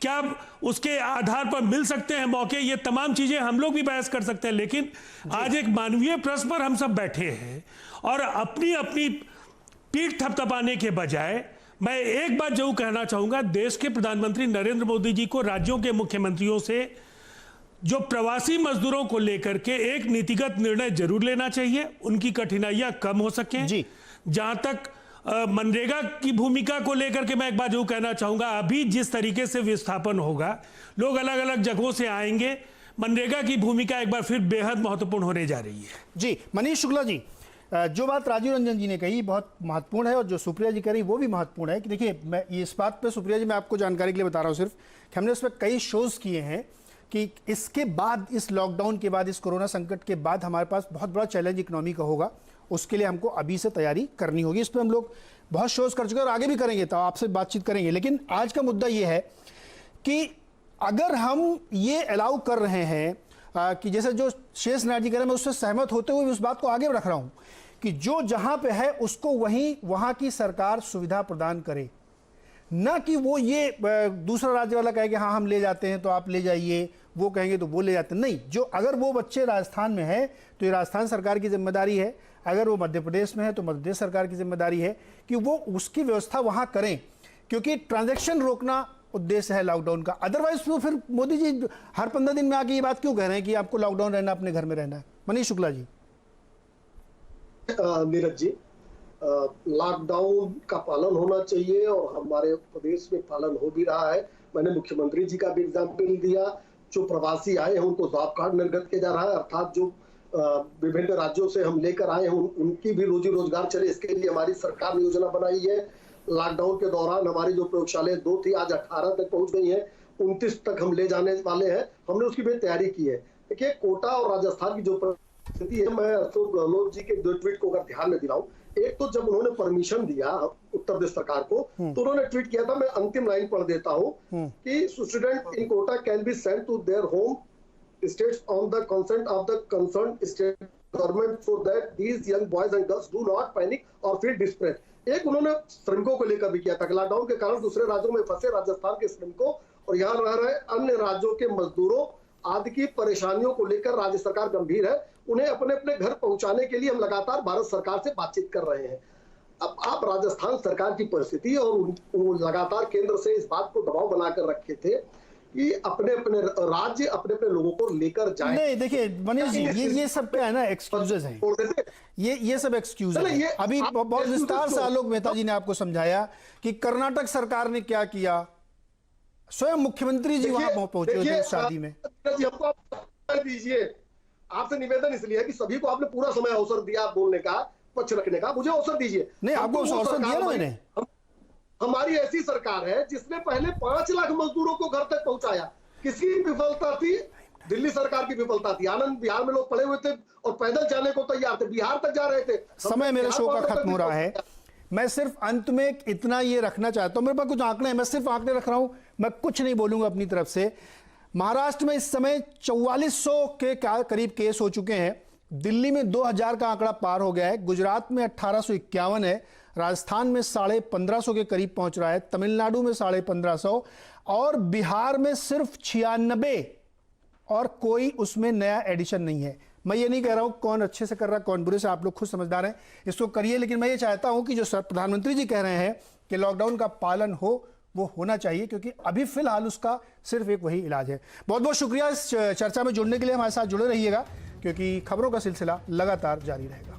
क्या उसके आधार पर मिल सकते हैं मौके, ये तमाम चीजें हम लोग भी बहस कर सकते हैं। लेकिन आज एक मानवीय प्रश्न पर हम सब बैठे हैं और अपनी अपनी पीठ थपथपाने के बजाय मैं एक बात जरूर कहना चाहूंगा, देश के प्रधानमंत्री नरेंद्र मोदी जी को राज्यों के मुख्यमंत्रियों से जो प्रवासी मजदूरों को लेकर के एक नीतिगत निर्णय जरूर लेना चाहिए, उनकी कठिनाइयां कम हो सकें। जहां तक मनरेगा की भूमिका को लेकर के मैं एक बात जरूर कहना चाहूंगा, अभी जिस तरीके से विस्थापन होगा, लोग अलग अलग जगहों से आएंगे, मनरेगा की भूमिका एक बार फिर बेहद महत्वपूर्ण होने जा रही है। जी मनीष शुक्ला जी, जो बात राजीव रंजन जी ने कही बहुत महत्वपूर्ण है और जो सुप्रिया जी कह रही वो भी महत्वपूर्ण है कि देखिए, मैं इस बात पे सुप्रिया जी मैं आपको जानकारी के लिए बता रहा हूँ सिर्फ कि हमने उस पर कई शोज किए हैं कि इसके बाद, इस लॉकडाउन के बाद, इस कोरोना संकट के बाद हमारे पास बहुत बड़ा चैलेंज इकोनॉमी का होगा। उसके लिए हमको अभी से तैयारी करनी होगी। इस पर हम लोग बहुत शोज कर चुके हैं और आगे भी करेंगे, तो आपसे बातचीत करेंगे। लेकिन आज का मुद्दा ये है कि अगर हम ये अलाउ कर रहे हैं कि जैसे जो शेष नायक जी कह रहे हैं, मैं उससे सहमत होते हुए उस बात को आगे रख रहा हूं कि जो जहां पे है उसको वहां की सरकार सुविधा प्रदान करे, ना कि वो ये दूसरा राज्य वाला कहे कि हाँ हम ले जाते हैं तो आप ले जाइए, वो कहेंगे तो वो ले जाते हैं। नहीं, जो अगर वो बच्चे राजस्थान में है तो ये राजस्थान सरकार की जिम्मेदारी है, अगर वो मध्य प्रदेश में है तो मध्य प्रदेश सरकार की जिम्मेदारी है कि वो उसकी व्यवस्था वहां करें, क्योंकि ट्रांजैक्शन रोकना उद्देश्य है लॉकडाउन का। अदरवाइज तो फिर मोदी जी हर 15 दिन में आके ये बात क्यों कह रहे हैं कि आपको लॉकडाउन रहना, अपने घर में रहना है? मनीष शुक्ला जी। नीरज जी, लॉकडाउन का पालन होना चाहिए और हमारे प्रदेश में पालन हो भी रहा है। मैंने मुख्यमंत्री जी का भी एग्जाम्पल दिया, जो प्रवासी आए हैं उनको जॉब कार्ड निर्गत किया जा रहा है, अर्थात जो विभिन्न राज्यों से हम लेकर आए हैं उनकी भी रोजी रोजगार चले, इसके लिए हमारी सरकार ने योजना बनाई है। लॉकडाउन के दौरान हमारी जो प्रयोगशालाएं 2 थी आज 18 तक पहुंच गई हैं, 29 तक हम ले जाने वाले हैं, हमने उसकी भी तैयारी की है। देखिए, कोटा और राजस्थान की जो परिस्थिति है, मैं अशोक गहलोत जी के 2 ट्वीट को अगर ध्यान में दिलाऊं, एक तो जब उन्होंने परमिशन दिया उत्तर प्रदेश सरकार को तो उन्होंने ट्वीट किया था, मैं अंतिम लाइन पढ़ देता हूं कि student in Kota can be sent to their home states on the consent of the concerned state government so that these young boys and girls do not panic or feel desperate। एक उन्होंने श्रमिकों को लेकर भी किया था कि लॉकडाउन के कारण दूसरे राज्यों में फंसे राजस्थान के श्रमिकों और यहाँ रह रहे अन्य राज्यों के मजदूरों आदि की परेशानियों को लेकर राज्य सरकार गंभीर है। उन्हें अपने अपने घर पहुंचाने के लिए हम लगातार भारत सरकार से बातचीत कर रहे हैं। अब आप राजस्थान सरकार की परिस्थिति और लगातार केंद्र से इस बात को दबाव बनाकर रखे थे कि अपने अपने राज्य अपने अपने लोगों को लेकर जाएं। नहीं, देखिए मनीष जी, ये सब क्या है ना, एक्सक्यूजेस हैं, ये सब एक्सक्यूज है। अभी बहुत विस्तार से आलोक मेहता जी ने आपको समझाया कि कर्नाटक सरकार ने क्या किया, स्वयं मुख्यमंत्री जी वहां पहुंचे थे शादी में। हमको दीजिए, आपसे निवेदन इसलिए है कि सभी को आपने पूरा समय अवसर दिया बोलने का, पक्ष रखने का, मुझे अवसर दीजिए। नहीं, आपको अवसर दिया ना मैंने। हमारी ऐसी सरकार है जिसने पहले 5 लाख मजदूरों को घर तक पहुंचाया। किसकी विफलता थी? दिल्ली सरकार की विफलता थी। आनंद बिहार में लोग पड़े हुए थे और पैदल जाने को तैयार थे, बिहार तक जा रहे थे। समय मेरे शो का खत्म हो रहा है, मैं सिर्फ अंत में इतना ये रखना चाहता हूं, मेरे पास कुछ आंकड़े हैं, मैं सिर्फ आंकड़े रख रहा हूं, मैं कुछ नहीं बोलूंगा अपनी तरफ से। महाराष्ट्र में इस समय 4400 के करीब केस हो चुके हैं, दिल्ली में 2000 का आंकड़ा पार हो गया है, गुजरात में 1851 है, राजस्थान में 1550 के करीब पहुंच रहा है, तमिलनाडु में 1550 और बिहार में सिर्फ 96 और कोई उसमें नया एडिशन नहीं है। मैं ये नहीं कह रहा हूं कौन अच्छे से कर रहा है कौन बुरे से, आप लोग खुद समझदार हैं, इसको करिए। लेकिन मैं ये चाहता हूं कि जो प्रधानमंत्री जी कह रहे हैं कि लॉकडाउन का पालन हो, वो होना चाहिए, क्योंकि अभी फिलहाल उसका सिर्फ एक वही इलाज है। बहुत बहुत शुक्रिया इस चर्चा में जुड़ने के लिए। हमारे साथ जुड़े रहिएगा क्योंकि खबरों का सिलसिला लगातार जारी रहेगा।